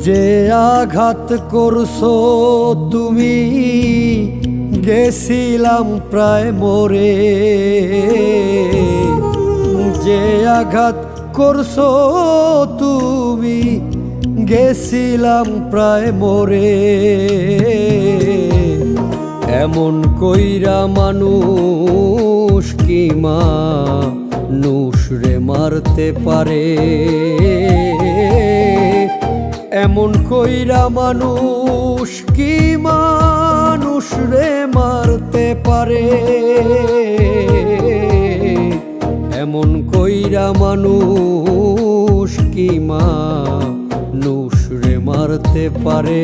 যে আঘাত করছো তুমি, গেছিলাম প্রায় মরে। যে আঘাত করছো তুমি, গেছিলাম প্রায় মরে। এমন কইরা মানুষ কি মানুষরে মারতে পারে? এমন কইরা মানুষ কি মানুষরে মারতে পারে? এমন কইরা মানুষ কি মানুষরে মারতে পারে?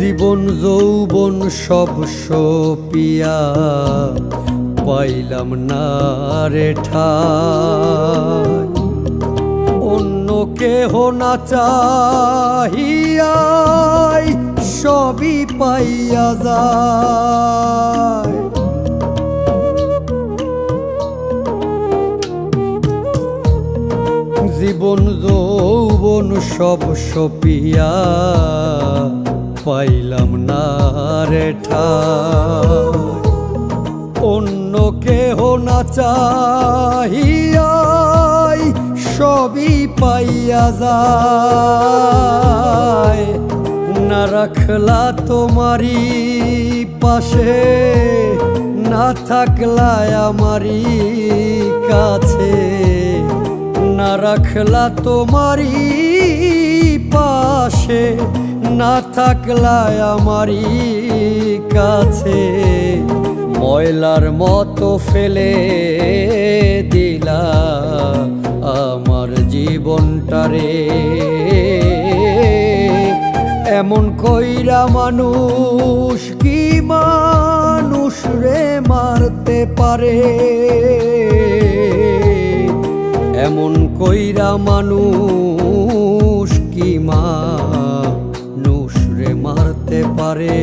জীবন যৌবন সব সপিয়া পাইলাম না রে ঠাই। অন্য কেহ না চাহিয়াই সবই পাইয়া যায়। জীবন যৌবন সব সপিয়া পাইলাম না রে ঠাই। অন্য কেহ না চাহিয়াই সবই পাইয়া যায়। না রাখলা তোমারি পাশে, না থাকলা আমারি কাছে। না রাখলা তোমারি পাশে, না থাকলা আমারি কাছে। ময়লার মতো ফেলে দিলা আমার জীবনটারে। এমন কইরা মানুষ কি মানুষরে মারতে পারে? এমন কইরা মানুষ কি মানুষরে মারতে পারে?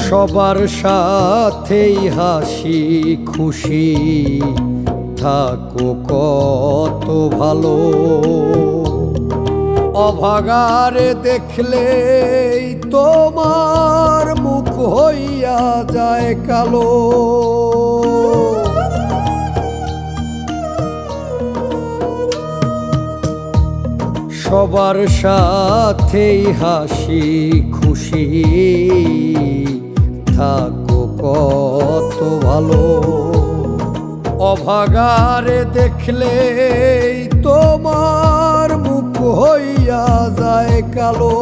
সবার সাথেই হাসি খুশি থাকো কত ভালো। অভাগারে দেখলেই তোমার মুখ হইয়া যায় কালো। সবার সাথেই হাসি খুশি থাকো কত ভালো। অভাগারে দেখলেই তোমার মুখ হইয়া যায় কালো।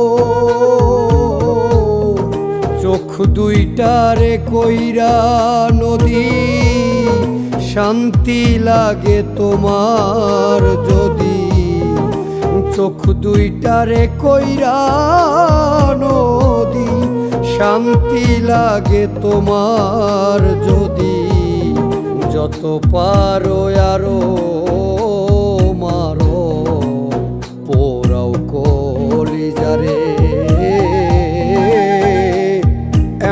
চোখ দুইটারে কইরা নদী, শান্তি লাগে তোমার যদি। চোখ দুইটারে কইরা নদী, শান্তি লাগে তোমার যদি। যত পারো আরো মারো, পোড়াও কলিজারে।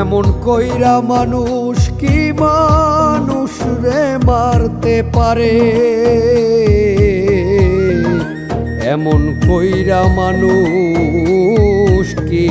এমন কইরা মানুষ কি মানুষরে মারতে পারে? এমন কইরা মানুষ কি